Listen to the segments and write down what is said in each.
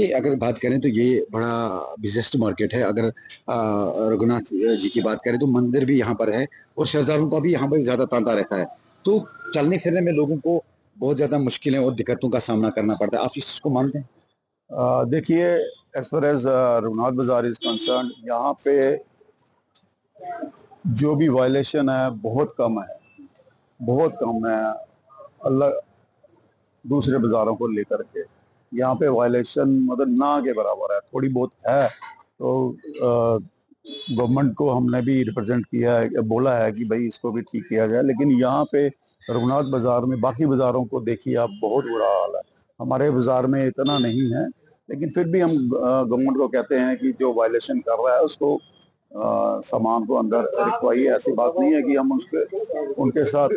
देखिए, अगर बात करें तो ये बड़ा बिज़ेस्ट मार्केट है। अगर रघुनाथ जी की बात करें तो मंदिर भी यहाँ पर है और श्रद्धालुओं का भी यहाँ पर ज़्यादा तांता रहता है। तो चलने-फिरने में लोगों को बहुत ज़्यादा मुश्किलें और दिक्कतों का सामना करना पड़ता है। आप इस चीज़ को मानते हैं? देखिए, एज फार एज रघुनाथ बाजार इज कंसर्न, यहाँ पे जो भी वायलेशन है बहुत कम है, बहुत कम है। अल्लाह, दूसरे बाजारों को लेकर के यहाँ पे वायलेशन मतलब ना के बराबर है, थोड़ी बहुत है। तो गवर्नमेंट को हमने भी रिप्रेजेंट किया है, बोला है कि भाई इसको भी ठीक किया जाए, लेकिन यहाँ पे रघुनाथ बाजार में बाकी बाजारों को देखिए आप, बहुत बुरा हाल है। हमारे बाजार में इतना नहीं है, लेकिन फिर भी हम गवर्नमेंट को कहते हैं कि जो वायलेशन कर रहा है उसको सामान को अंदर रखवाइए। ऐसी बात नहीं है कि हम उसके उनके साथ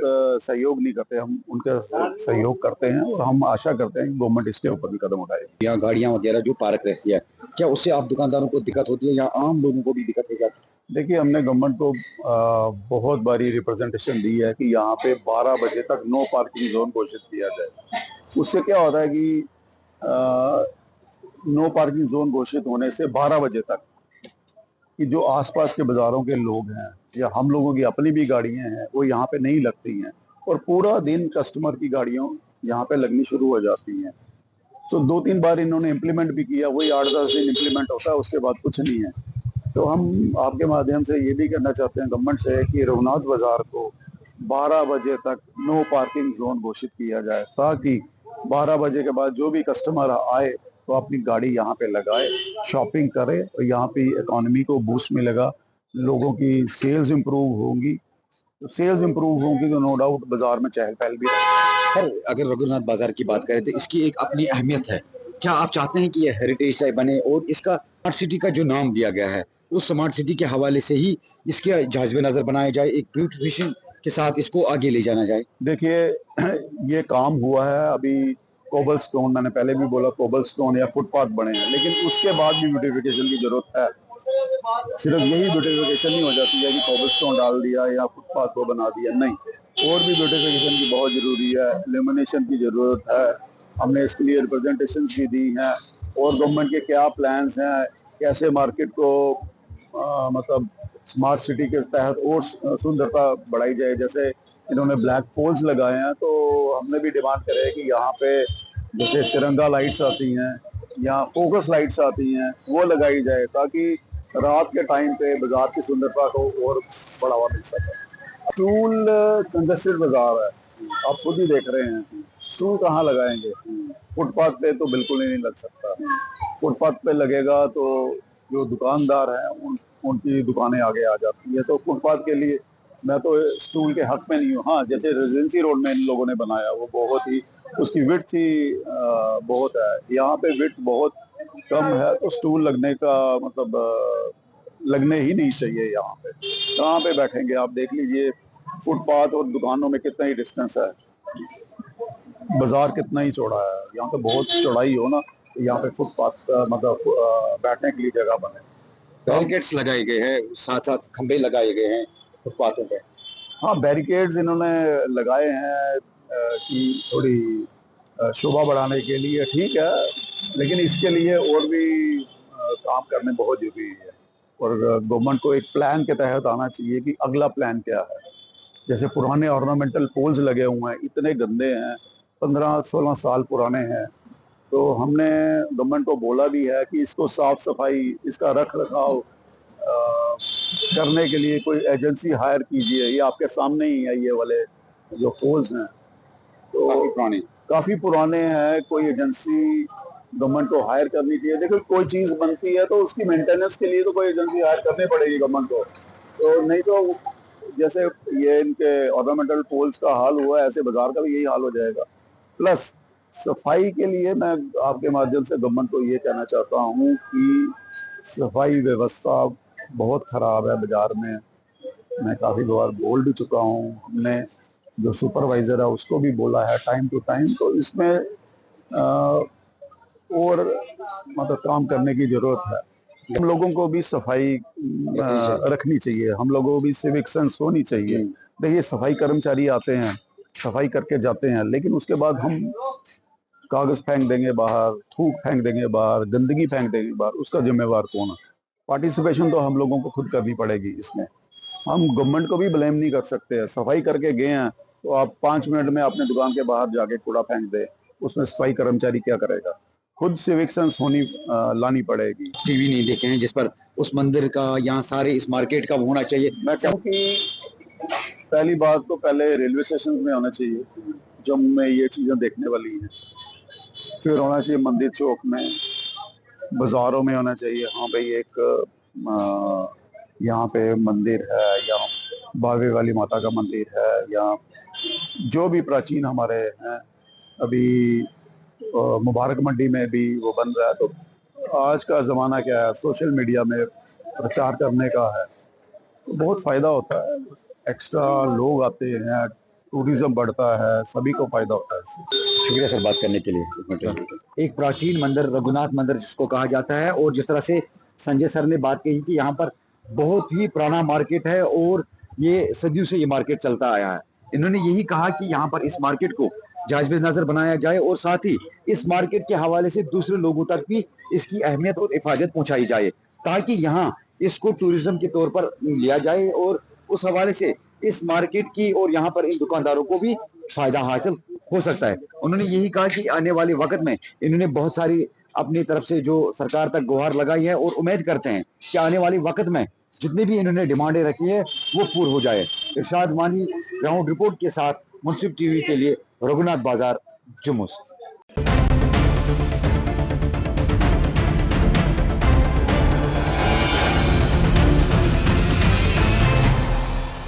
सहयोग नहीं करते, हम उनके सहयोग करते हैं और हम आशा करते हैं कि गवर्नमेंट इसके ऊपर भी कदम उठाएगी। या गाड़ियाँ वगैरह जो पार्क रहती है, क्या उससे आप दुकानदारों को दिक्कत होती है या आम लोगों को भी दिक्कत हो जाती है? देखिए, हमने गवर्नमेंट को बहुत बारी रिप्रेजेंटेशन दी है कि यहाँ पे 12 बजे तक नो पार्किंग जोन घोषित किया जाए। उससे क्या होता है कि नो पार्किंग जोन घोषित होने से 12 बजे तक कि जो आसपास के बाजारों के लोग हैं या हम लोगों की अपनी भी गाड़ियां हैं वो यहाँ पे नहीं लगती हैं, और पूरा दिन कस्टमर की गाड़ियों यहाँ पे लगनी शुरू हो जाती हैं। तो 2-3 बार इन्होंने इम्प्लीमेंट भी किया, वही 8-10 दिन इम्प्लीमेंट होता है, उसके बाद कुछ नहीं है। तो हम आपके माध्यम से ये भी कहना चाहते हैं गवर्नमेंट से कि रघुनाथ बाजार को 12 बजे तक नो पार्किंग जोन घोषित किया जाए, ताकि 12 बजे के बाद जो भी कस्टमर आए तो अपनी गाड़ी यहाँ पे लगाए, शॉपिंग करे और यहाँ पे इकोनॉमी को बूस्ट मिलेगा, लोगों की सेल्स इंप्रूव होंगी। तो सेल्स इंप्रूव होंगी तो नो डाउट बाजार में चहल पहल भी रहेगी। सर, अगर रघुनाथ बाजार की बात करें तो इसकी एक अपनी अहमियत है। क्या आप चाहते हैं कि ये हेरिटेज टाइप बने और इसका स्मार्ट सिटी का जो नाम दिया गया है, उस स्मार्ट सिटी के हवाले से ही इसके जाज़िब नज़र बनाया जाए, एक ब्यूटिफिकेशन के साथ इसको आगे ले जाना जाए? देखिए, ये काम हुआ है अभी, कोबल स्टोन, मैंने पहले भी बोला कोबल स्टोन या फुटपाथ बने हैं, लेकिन उसके बाद भी ब्यूटिफिकेशन की जरूरत है। सिर्फ यही ब्यूटिफिकेशन नहीं हो जाती है कि कोबल स्टोन डाल दिया या फुटपाथ को बना दिया, नहीं, और भी ब्यूटिफिकेशन की बहुत जरूरी है, इल्यूमिनेशन की जरूरत है। हमने इसके लिए रिप्रेजेंटेशन भी दी हैं, और गवर्नमेंट के क्या प्लान्स हैं, कैसे मार्केट को मतलब स्मार्ट सिटी के तहत और सुंदरता बढ़ाई जाए। जैसे इन्होंने ब्लैक पोल्स लगाए हैं, तो हमने भी डिमांड करे कि यहाँ पे जैसे तिरंगा लाइट्स आती हैं या फोकस लाइट्स आती हैं वो लगाई जाए, ताकि रात के टाइम पे बाजार की सुंदरता को और बढ़ावा मिल सके। स्टूल कंजेस्टेड बाजार है, आप खुद ही देख रहे हैं, स्टूल कहाँ लगाएंगे? फुटपाथ पे तो बिल्कुल ही नहीं लग सकता। फुटपाथ पे लगेगा तो जो दुकानदार हैं उनकी दुकानें आगे आ जाती है, तो फुटपाथ के लिए मैं तो स्टूल के हक में नहीं हूँ। हाँ, जैसे रेजिडेंसी रोड में इन लोगों ने बनाया वो बहुत ही, उसकी विड्थ ही बहुत है, यहाँ पे विड्थ बहुत कम है, तो स्टूल लगने का मतलब लगने ही नहीं चाहिए। यहाँ पे कहाँ पे बैठेंगे? आप देख लीजिए, फुटपाथ और दुकानों में कितना ही डिस्टेंस है, बाजार कितना ही चौड़ा है, यहाँ पे बहुत चौड़ाई हो ना, तो यहाँ पे फुटपाथ मतलब बैठने के लिए जगह बने। बैरिकेड्स लगाए गए हैं, साथ-साथ खंभे लगाए गए हैं फुटपाथों पे। हाँ, बैरिकेड्स इन्होंने लगाए हैं कि थोड़ी शोभा बढ़ाने के लिए, ठीक है, लेकिन इसके लिए और भी काम करने बहुत जरूरी है, और गवर्नमेंट को एक प्लान के तहत आना चाहिए कि अगला प्लान क्या है। जैसे पुराने ऑर्नामेंटल पोल्स लगे हुए हैं, इतने गंदे हैं, 15-16 साल पुराने हैं, तो हमने गवर्नमेंट को बोला भी है कि इसको साफ सफाई, इसका रख रखाव करने के लिए कोई एजेंसी हायर कीजिए। ये आपके सामने ही है, ये वाले जो पोल्स हैं तो काफी पुराने हैं, कोई एजेंसी गवर्नमेंट को हायर करनी चाहिए। देखो, कोई चीज बनती है तो उसकी मेंटेनेंस के लिए तो कोई एजेंसी हायर करनी पड़ेगी गवर्नमेंट को, तो नहीं तो जैसे ये इनके ऑर्नामेंटल पोल्स का हाल हुआ है, ऐसे बाजार का भी यही हाल हो जाएगा। प्लस सफाई के लिए मैं आपके माध्यम से गवर्नमेंट को ये कहना चाहता हूँ कि सफाई व्यवस्था बहुत खराब है बाजार में। मैं काफी बार बोल भी चुका हूँ, हमने जो सुपरवाइजर है उसको भी बोला है टाइम टू टाइम, तो इसमें और मतलब काम करने की जरूरत है। हम लोगों को भी सफाई रखनी चाहिए, हम लोगों को भी सिविक सेंस होनी चाहिए। देखिए, सफाई कर्मचारी आते हैं, सफाई करके जाते हैं, लेकिन उसके बाद हम कागज फेंक देंगे बाहर, थूक फेंक देंगे बाहर, गंदगी फेंक देंगे बाहर, उसका जिम्मेवार कौन है? पार्टिसिपेशन तो हम लोगों को खुद करनी पड़ेगी इसमें। हम गवर्नमेंट को भी ब्लेम नहीं कर सकते। सफाई करके गए हैं तो आप 5 मिनट में अपने दुकान के बाहर जाके कूड़ा फेंक दे, उसमें सफाई कर्मचारी क्या करेगा? खुद सिविक सेंस लानी पड़ेगी। टीवी नहीं देखे हैं जिस पर उस मंदिर का या सारे इस मार्केट का होना चाहिए। मैं कहूँ कि पहली बात तो पहले रेलवे स्टेशन में होना चाहिए, जम्मू में ये चीजें देखने वाली हैं। फिर होना चाहिए मंदिर चौक में, बाजारों में होना चाहिए। हाँ भाई, एक यहाँ पे मंदिर है, या बावे वाली माता का मंदिर है, या जो भी प्राचीन हमारे हैं। अभी मुबारक मंडी में भी वो बन रहा है। तो आज का जमाना क्या है, सोशल मीडिया में प्रचार करने का है, तो बहुत फायदा होता है। एक्स्ट्रा लोग आते हैं, टूरिज्म बढ़ता है, सभी को फायदा होता है इससे। शुक्रिया सर बात करने के लिए। एक प्राचीन मंदिर रघुनाथ मंदिर जिसको कहा जाता है, और जिस तरह से संजय सर ने बात कही कि यहाँ पर बहुत ही पुराना मार्केट है और ये सदियों से ये मार्केट चलता आया है। इन्होंने यही कहा कि यहाँ पर इस मार्केट को जायज नजर बनाया जाए और साथ ही इस मार्केट के हवाले से दूसरे लोगों तक भी इसकी अहमियत और हिफाजत पहुंचाई जाए, ताकि यहाँ इसको टूरिज्म के तौर पर लिया जाए और उस हवाले से इस मार्केट की और यहाँ पर इन दुकानदारों को भी फायदा हासिल हो सकता है। उन्होंने यही कहा कि आने वाले वक्त में इन्होंने बहुत सारी अपनी तरफ से जो सरकार तक गुहार लगाई है और उम्मीद करते हैं कि आने वाले वक्त में जितनी भी इन्होंने डिमांडें रखी है वो पूर्ण हो जाए। इरशाद मानी, ग्राउंड रिपोर्ट के साथ मुंसिफ टीवी के लिए, रघुनाथ बाजार, जम्मू से।